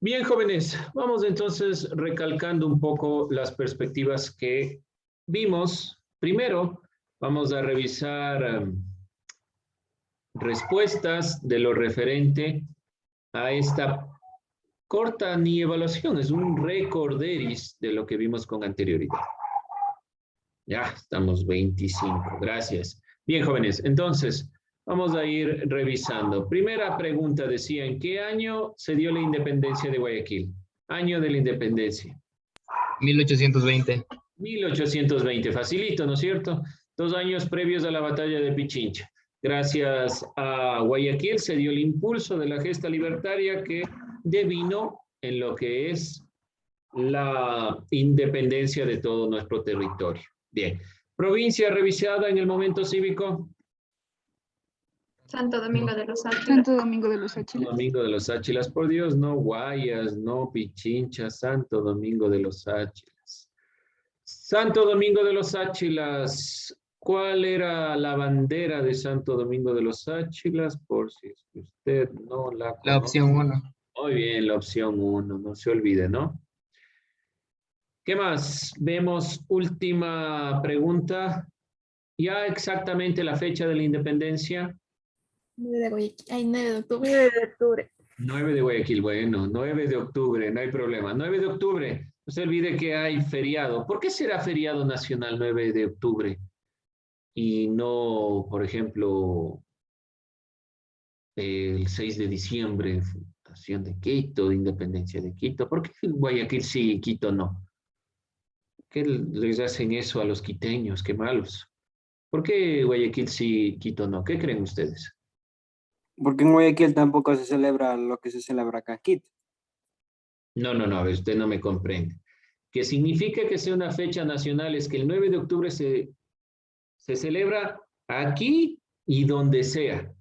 Bien, jóvenes, vamos entonces recalcando un poco las perspectivas que vimos. Primero, vamos a revisar respuestas de lo referente a esta corta ni evaluación, es un recorderis de lo que vimos con anterioridad. Ya, estamos 25, gracias. Bien, jóvenes, entonces vamos a ir revisando. Primera pregunta decía, ¿en qué año se dio la independencia de Guayaquil? Año de la independencia. 1820. 1820, facilito, ¿no es cierto? 2 años previos a la batalla de Pichincha. Gracias a Guayaquil se dio el impulso de la gesta libertaria que devino en lo que es la independencia de todo nuestro territorio. Bien. Provincia revisada en el momento cívico. Santo Domingo de los Áchilas. Santo Domingo de los Santo Áchilas. Domingo de los Áchilas. Por Dios, no Guayas, no Pichincha, Santo Domingo de los Áchilas. Santo Domingo de los Áchilas. ¿Cuál era la bandera de Santo Domingo de los Áchilas? Por si usted no la conoce. La opción 1. Muy bien, la opción 1, no se olvide, ¿no? ¿Qué más? Vemos última pregunta. Ya exactamente la fecha de la independencia. 9 de Guayaquil. Ay, 9 de octubre. 9 de octubre. 9 de Guayaquil, bueno, 9 de octubre, no hay problema. 9 de octubre, no se olvide que hay feriado. ¿Por qué será feriado nacional 9 de octubre? Y no, por ejemplo, el 6 de diciembre, fundación de Quito, independencia de Quito. ¿Por qué Guayaquil sí y Quito no? ¿Qué les hacen eso a los quiteños? Qué malos. ¿Por qué Guayaquil sí y Quito no? ¿Qué creen ustedes? Porque en Guayaquil tampoco se celebra lo que se celebra acá en Quito. No, a ver, usted no me comprende. ¿Qué significa que sea una fecha nacional? Es que el 9 de octubre se celebra aquí y donde sea.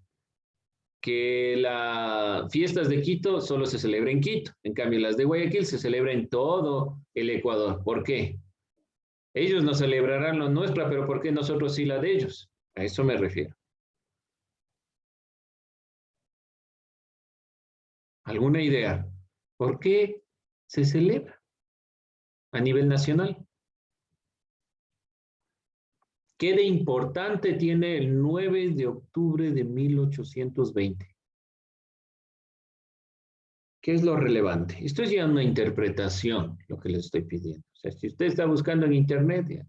Que las fiestas de Quito solo se celebran en Quito. En cambio, las de Guayaquil se celebran en todo el Ecuador. ¿Por qué? Ellos no celebrarán lo nuestra, pero ¿por qué nosotros sí la de ellos? A eso me refiero. ¿Alguna idea? ¿Por qué se celebra a nivel nacional? ¿Qué de importante tiene el 9 de octubre de 1820? ¿Qué es lo relevante? Esto es ya una interpretación, lo que les estoy pidiendo. O sea, si usted está buscando en internet, ya,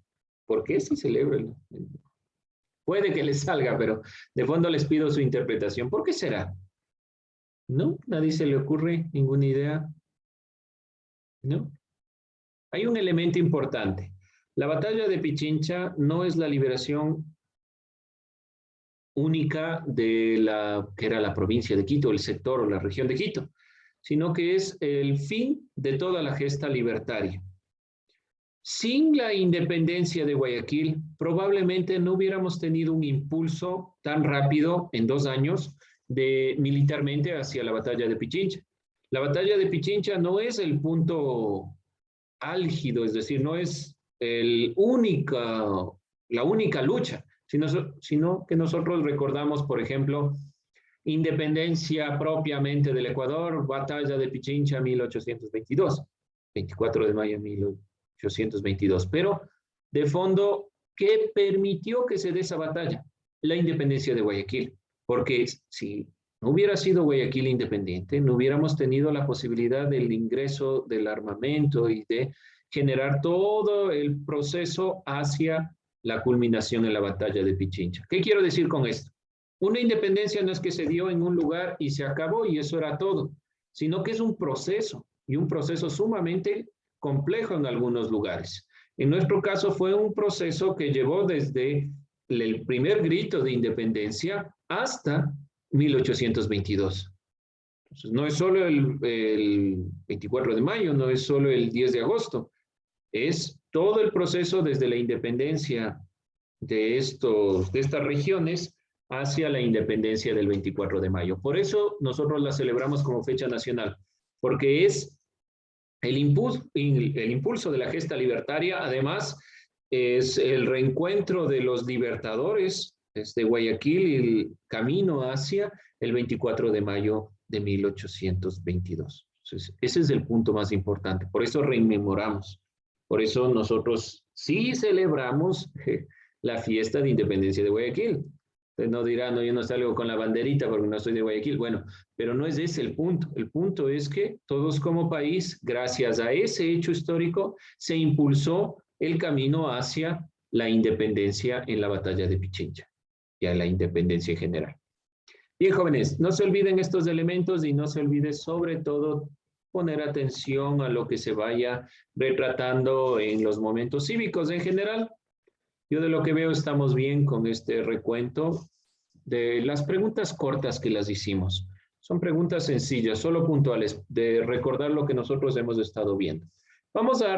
¿por qué se celebra? Puede que les salga, pero de fondo les pido su interpretación. ¿Por qué será? ¿No? ¿Nadie se le ocurre ninguna idea? ¿No? Hay un elemento importante. La batalla de Pichincha no es la liberación única de la que era la provincia de Quito, el sector o la región de Quito, sino que es el fin de toda la gesta libertaria. Sin la independencia de Guayaquil, probablemente no hubiéramos tenido un impulso tan rápido en 2 años militarmente hacia la batalla de Pichincha. La batalla de Pichincha no es el punto álgido, es decir, no es la única lucha, sino que nosotros recordamos, por ejemplo, independencia propiamente del Ecuador, batalla de Pichincha 1822, 24 de mayo de 1822. Pero, de fondo, ¿qué permitió que se dé esa batalla? La independencia de Guayaquil. Porque si no hubiera sido Guayaquil independiente, no hubiéramos tenido la posibilidad del ingreso del armamento y de generar todo el proceso hacia la culminación en la batalla de Pichincha. ¿Qué quiero decir con esto? Una independencia no es que se dio en un lugar y se acabó y eso era todo, sino que es un proceso y un proceso sumamente complejo en algunos lugares. En nuestro caso fue un proceso que llevó desde el primer grito de independencia hasta 1822. Entonces, no es solo el 24 de mayo, no es solo el 10 de agosto, es todo el proceso desde la independencia de estas regiones hacia la independencia del 24 de mayo. Por eso nosotros la celebramos como fecha nacional, porque es el impulso de la gesta libertaria, además es el reencuentro de los libertadores desde Guayaquil y el camino hacia el 24 de mayo de 1822. Entonces, ese es el punto más importante. Por eso rememoramos. Por eso nosotros sí celebramos la fiesta de independencia de Guayaquil. Entonces no dirán, no, yo no salgo con la banderita porque no soy de Guayaquil. Bueno, pero no es ese el punto. El punto es que todos como país, gracias a ese hecho histórico, se impulsó el camino hacia la independencia en la batalla de Pichincha y a la independencia en general. Bien, jóvenes, no se olviden estos elementos y no se olvide sobre todo poner atención a lo que se vaya retratando en los momentos cívicos en general. Yo de lo que veo estamos bien con este recuento de las preguntas cortas que las hicimos. Son preguntas sencillas, solo puntuales, de recordar lo que nosotros hemos estado viendo. Vamos a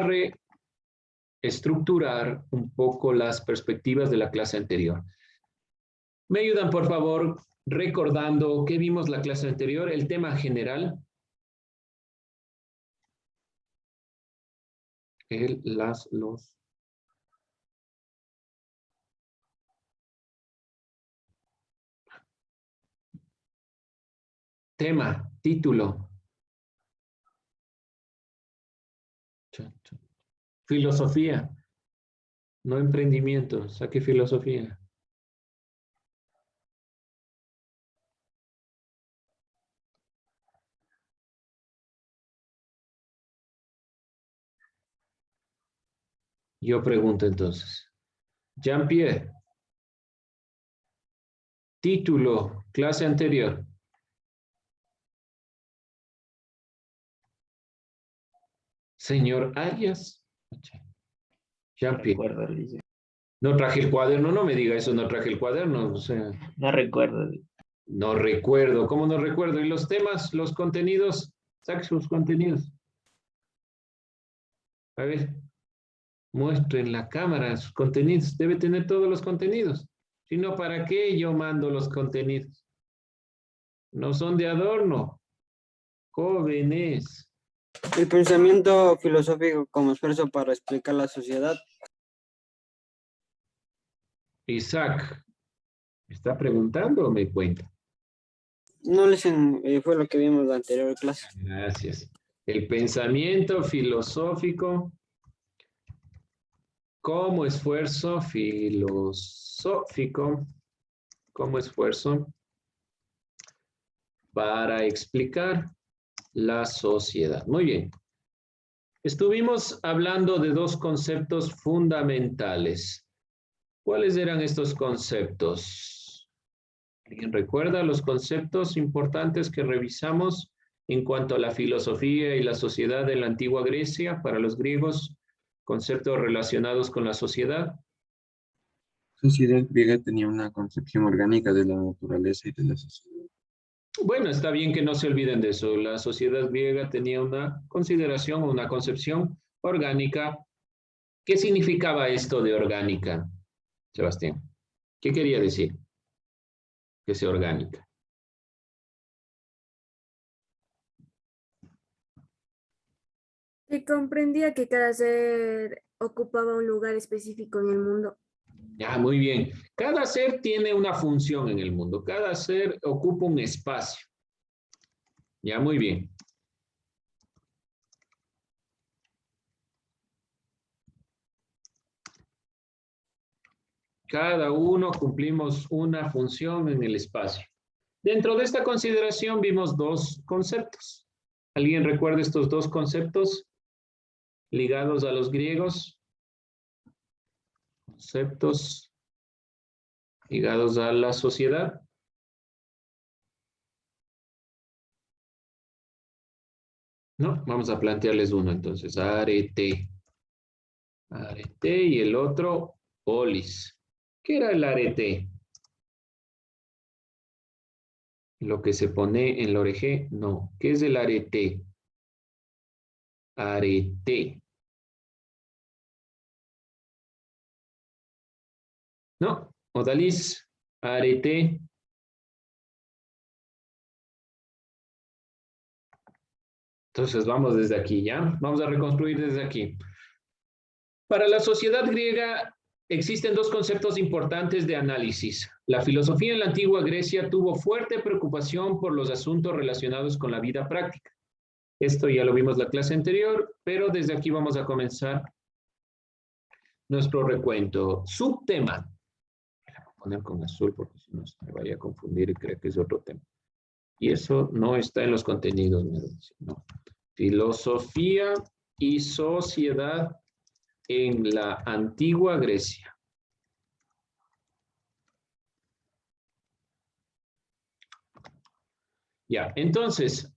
reestructurar un poco las perspectivas de la clase anterior. ¿Me ayudan, por favor, recordando qué vimos la clase anterior? El tema general. Los. Tema, título. Filosofía. No emprendimiento. Saque filosofía. Yo pregunto entonces. Jean-Pierre. Título, clase anterior. Señor Arias. Jean-Pierre. No traje el cuaderno, no me diga eso, no traje el cuaderno. O sea, No recuerdo. no recuerdo, ¿cómo no recuerdo? ¿Y los temas, los contenidos? Saque sus contenidos. A ver, muestro en la cámara sus contenidos. Debe tener todos los contenidos. Si no, ¿para qué yo mando los contenidos? No son de adorno. Jóvenes. El pensamiento filosófico como esfuerzo para explicar la sociedad. Isaac, ¿me está preguntando o me cuenta? No les fue lo que vimos en la anterior clase. Gracias. El pensamiento filosófico como esfuerzo filosófico, como esfuerzo para explicar la sociedad. Muy bien. Estuvimos hablando de dos conceptos fundamentales. ¿Cuáles eran estos conceptos? ¿Alguien recuerda los conceptos importantes que revisamos en cuanto a la filosofía y la sociedad de la antigua Grecia para los griegos? Conceptos relacionados con la sociedad. La sociedad griega tenía una concepción orgánica de la naturaleza y de la sociedad. Bueno, está bien que no se olviden de eso. La sociedad griega tenía una consideración, una concepción orgánica. ¿Qué significaba esto de orgánica, Sebastián? ¿Qué quería decir? Que sea orgánica. Que comprendía que cada ser ocupaba un lugar específico en el mundo. Ya, muy bien. Cada ser tiene una función en el mundo. Cada ser ocupa un espacio. Ya, muy bien. Cada uno cumplimos una función en el espacio. Dentro de esta consideración vimos dos conceptos. ¿Alguien recuerda estos dos conceptos ligados a los griegos? Conceptos ligados a la sociedad. No, vamos a plantearles uno entonces. Arete. Arete y el otro, polis. ¿Qué era el arete? Lo que se pone en la oreja, no. ¿Qué es el arete? Arete. No, Odalis, arete. Entonces vamos desde aquí, ¿ya? Vamos a reconstruir desde aquí. Para la sociedad griega existen dos conceptos importantes de análisis. La filosofía en la antigua Grecia tuvo fuerte preocupación por los asuntos relacionados con la vida práctica. Esto ya lo vimos la clase anterior, pero desde aquí vamos a comenzar nuestro recuento. Subtema. Voy a poner con azul porque si no se me vaya a confundir y creo que es otro tema. Y eso no está en los contenidos, me dice, no. Filosofía y sociedad en la antigua Grecia. Ya, entonces,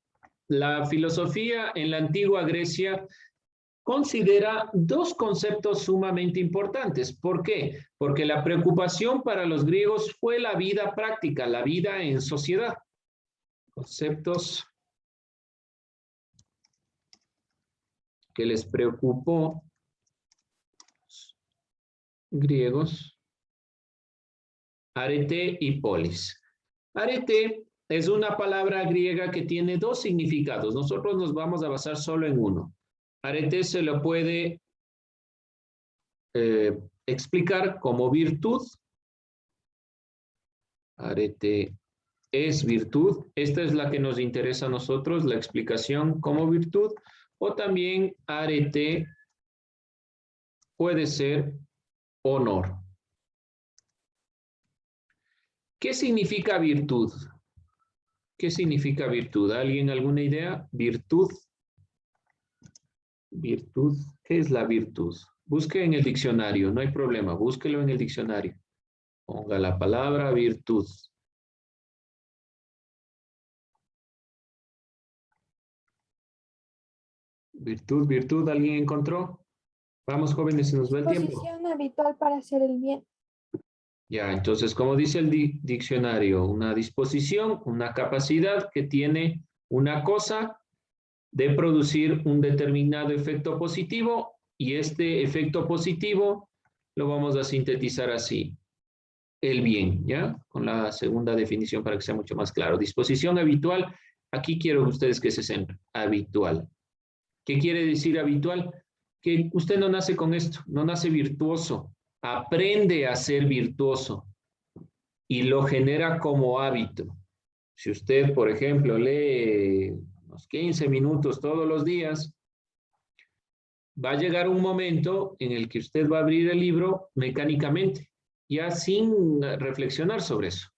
la filosofía en la antigua Grecia considera dos conceptos sumamente importantes. ¿Por qué? Porque la preocupación para los griegos fue la vida práctica, la vida en sociedad. Conceptos que les preocupó griegos, arete y polis. Arete es una palabra griega que tiene dos significados. Nosotros nos vamos a basar solo en uno. Arete se lo puede explicar como virtud. Arete es virtud. Esta es la que nos interesa a nosotros, la explicación como virtud. O también arete puede ser honor. ¿Qué significa virtud? ¿Qué significa virtud? ¿Alguien alguna idea? Virtud. Virtud. ¿Qué es la virtud? Busque en el diccionario, no hay problema. Búsquelo en el diccionario. Ponga la palabra virtud. Virtud, virtud. ¿Alguien encontró? Vamos, jóvenes, se nos va el tiempo. Disposición habitual para hacer el bien. Ya, entonces, como dice el diccionario, una disposición, una capacidad que tiene una cosa de producir un determinado efecto positivo, y este efecto positivo lo vamos a sintetizar así. El bien, ¿ya? Con la segunda definición para que sea mucho más claro. Disposición habitual, aquí quiero ustedes que se centren. Habitual. ¿Qué quiere decir habitual? Que usted no nace con esto, no nace virtuoso. Aprende a ser virtuoso y lo genera como hábito. Si usted, por ejemplo, lee unos 15 minutos todos los días, va a llegar un momento en el que usted va a abrir el libro mecánicamente, ya sin reflexionar sobre eso.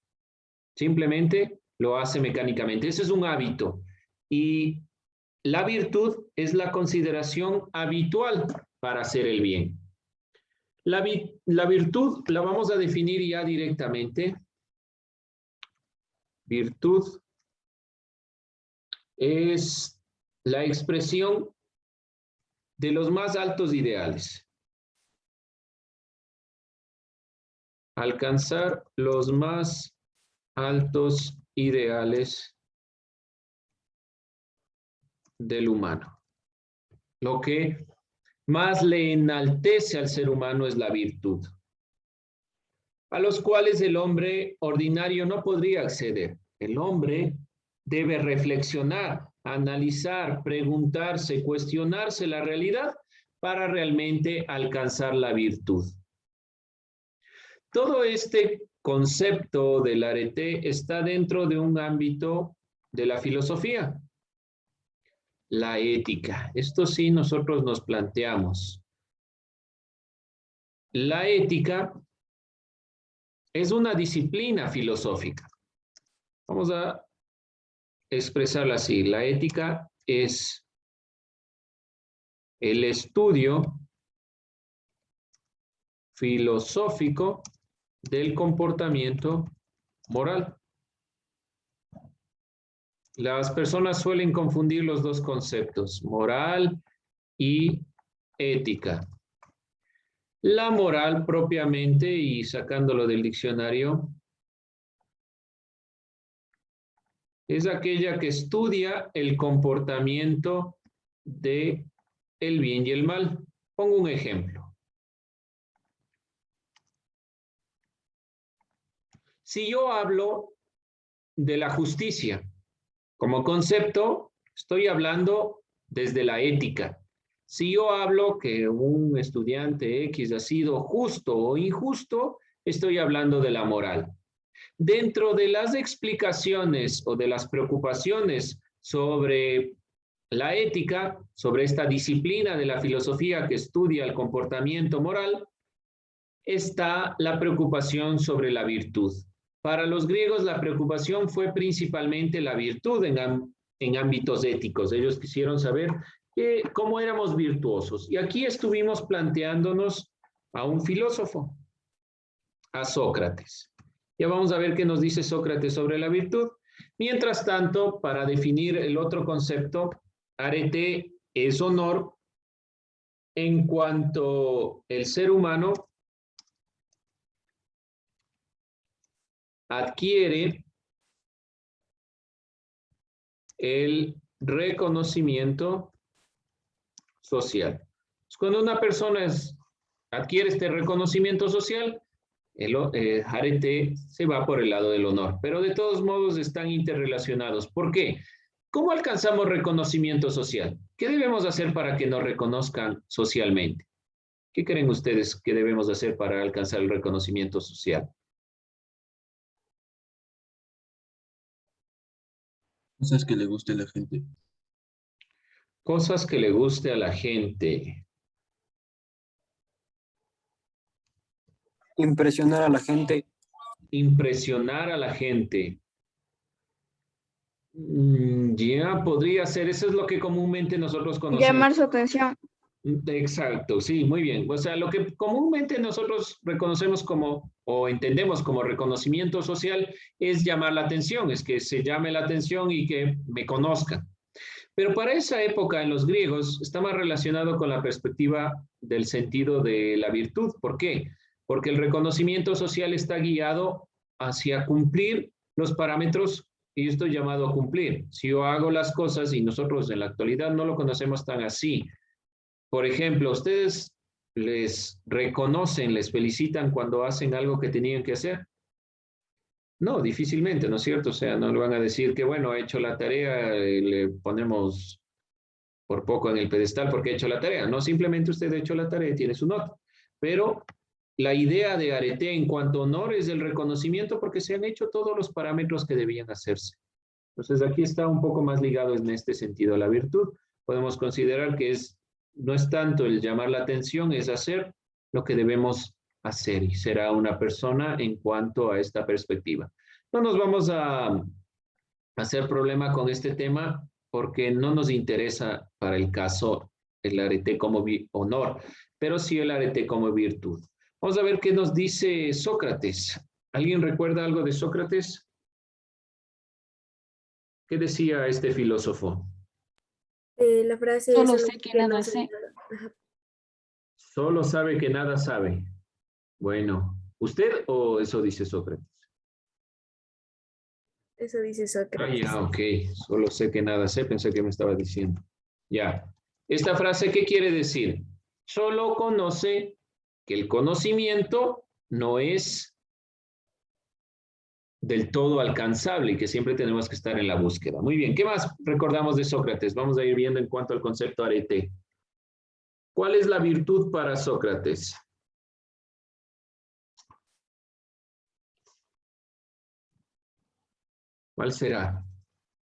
Simplemente lo hace mecánicamente. Ese es un hábito. Y la virtud es la consideración habitual para hacer el bien. La virtud la vamos a definir ya directamente. Virtud es la expresión de los más altos ideales. Alcanzar los más altos ideales del humano. Lo que más le enaltece al ser humano es la virtud, a los cuales el hombre ordinario no podría acceder. El hombre debe reflexionar, analizar, preguntarse, cuestionarse la realidad para realmente alcanzar la virtud. Todo este concepto del arete está dentro de un ámbito de la filosofía. La ética. Esto sí nosotros nos planteamos. La ética es una disciplina filosófica. Vamos a expresarla así. La ética es el estudio filosófico del comportamiento moral. Las personas suelen confundir los dos conceptos, moral y ética. La moral propiamente, y sacándolo del diccionario, es aquella que estudia el comportamiento de el bien y el mal. Pongo un ejemplo. Si yo hablo de la justicia, como concepto, estoy hablando desde la ética. Si yo hablo que un estudiante X ha sido justo o injusto, estoy hablando de la moral. Dentro de las explicaciones o de las preocupaciones sobre la ética, sobre esta disciplina de la filosofía que estudia el comportamiento moral, está la preocupación sobre la virtud. Para los griegos la preocupación fue principalmente la virtud en ámbitos éticos. Ellos quisieron saber cómo éramos virtuosos. Y aquí estuvimos planteándonos a un filósofo, a Sócrates. Ya vamos a ver qué nos dice Sócrates sobre la virtud. Mientras tanto, para definir el otro concepto, arete es honor en cuanto el ser humano adquiere el reconocimiento social. Cuando una persona adquiere este reconocimiento social, el arete se va por el lado del honor, pero de todos modos están interrelacionados. ¿Por qué? ¿Cómo alcanzamos reconocimiento social? ¿Qué debemos hacer para que nos reconozcan socialmente? ¿Qué creen ustedes que debemos hacer para alcanzar el reconocimiento social? Cosas que le guste a la gente. Cosas que le guste a la gente. Impresionar a la gente. Impresionar a la gente. Ya, podría ser. Eso es lo que comúnmente nosotros conocemos. Llamar su atención. Exacto, sí, muy bien. O sea, lo que comúnmente nosotros reconocemos como, o entendemos como reconocimiento social, es llamar la atención, es que se llame la atención y que me conozcan. Pero para esa época en los griegos está más relacionado con la perspectiva del sentido de la virtud. ¿Por qué? Porque el reconocimiento social está guiado hacia cumplir los parámetros, y yo estoy llamado a cumplir. Si yo hago las cosas, y nosotros en la actualidad no lo conocemos tan así. Por ejemplo, ustedes les reconocen, les felicitan cuando hacen algo que tenían que hacer. No, difícilmente, ¿no es cierto? O sea, no le van a decir que, bueno, ha hecho la tarea, le ponemos por poco en el pedestal porque ha hecho la tarea. No, simplemente usted ha hecho la tarea y tiene su nota. Pero la idea de arete en cuanto a honor es el reconocimiento porque se han hecho todos los parámetros que debían hacerse. Entonces, aquí está un poco más ligado en este sentido a la virtud. Podemos considerar que no es tanto el llamar la atención, es hacer lo que debemos hacer y será una persona en cuanto a esta perspectiva. No nos vamos a hacer problema con este tema porque no nos interesa para el caso el arete como honor, pero sí el arete como virtud. Vamos a ver qué nos dice Sócrates. ¿Alguien recuerda algo de Sócrates? ¿Qué decía este filósofo? La frase Solo es, sé que nada sé. Ajá. Solo sabe que nada sabe. Bueno, ¿usted o eso dice Sócrates? Eso dice Ah, Sócrates. ya, ok. Solo sé que nada sé, pensé que me estaba diciendo. Ya. Esta frase, ¿qué quiere decir? Solo conoce que el conocimiento no es del todo alcanzable y que siempre tenemos que estar en la búsqueda. Muy bien, ¿qué más recordamos de Sócrates? Vamos a ir viendo en cuanto al concepto arete. ¿Cuál es la virtud para Sócrates? ¿Cuál será?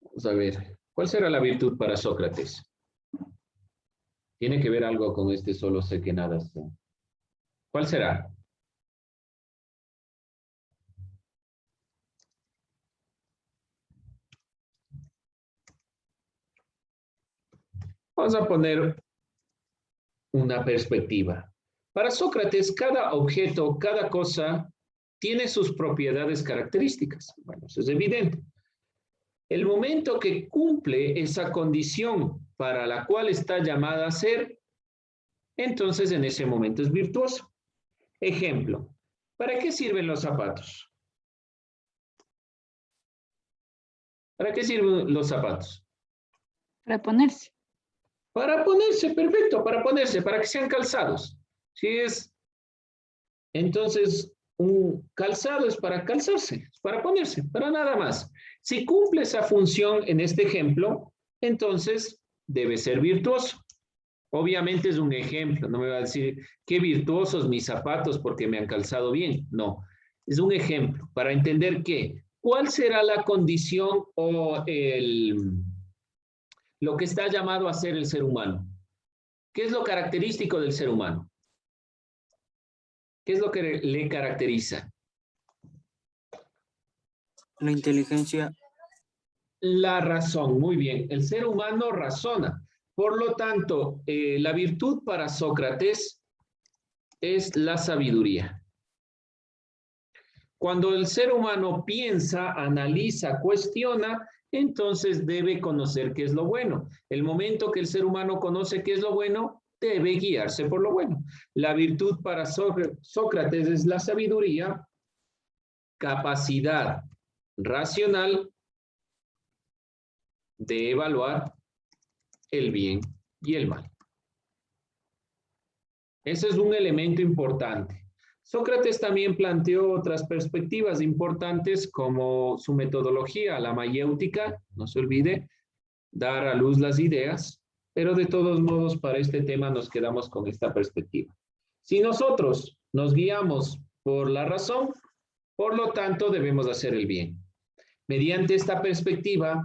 Vamos a ver. ¿Cuál será la virtud para Sócrates? Tiene que ver algo con este solo sé que nada sé. ¿Cuál será? Vamos a poner una perspectiva. Para Sócrates, cada objeto, cada cosa tiene sus propiedades características. Bueno, eso es evidente. El momento que cumple esa condición para la cual está llamada a ser, entonces en ese momento es virtuoso. Ejemplo, ¿para qué sirven los zapatos? ¿Para qué sirven los zapatos? Para ponerse. Para ponerse, perfecto, para que sean calzados. Si es, entonces, un calzado es para calzarse, es para ponerse, para nada más. Si cumple esa función en este ejemplo, entonces debe ser virtuoso. Obviamente es un ejemplo, no me va a decir qué virtuosos mis zapatos porque me han calzado bien. No, es un ejemplo para entender cuál será la condición o lo que está llamado a ser el ser humano. ¿Qué es lo característico del ser humano? ¿Qué es lo que le caracteriza? La inteligencia. La razón, muy bien. El ser humano razona. Por lo tanto, la virtud para Sócrates es la sabiduría. Cuando el ser humano piensa, analiza, cuestiona, entonces debe conocer qué es lo bueno. El momento que el ser humano conoce qué es lo bueno, debe guiarse por lo bueno. La virtud para Sócrates es la sabiduría, capacidad racional de evaluar el bien y el mal. Ese es un elemento importante. Sócrates también planteó otras perspectivas importantes como su metodología, la mayéutica, no se olvide, dar a luz las ideas, pero de todos modos para este tema nos quedamos con esta perspectiva. Si nosotros nos guiamos por la razón, por lo tanto debemos hacer el bien. Mediante esta perspectiva,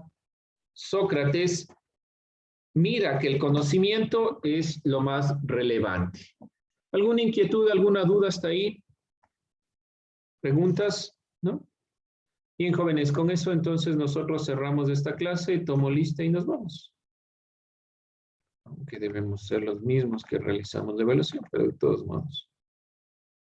Sócrates mira que el conocimiento es lo más relevante. ¿Alguna inquietud, alguna duda hasta ahí? ¿Preguntas? ¿No? Bien, jóvenes, con eso entonces nosotros cerramos esta clase, tomo lista y nos vamos. Aunque debemos ser los mismos que realizamos la evaluación, pero de todos modos.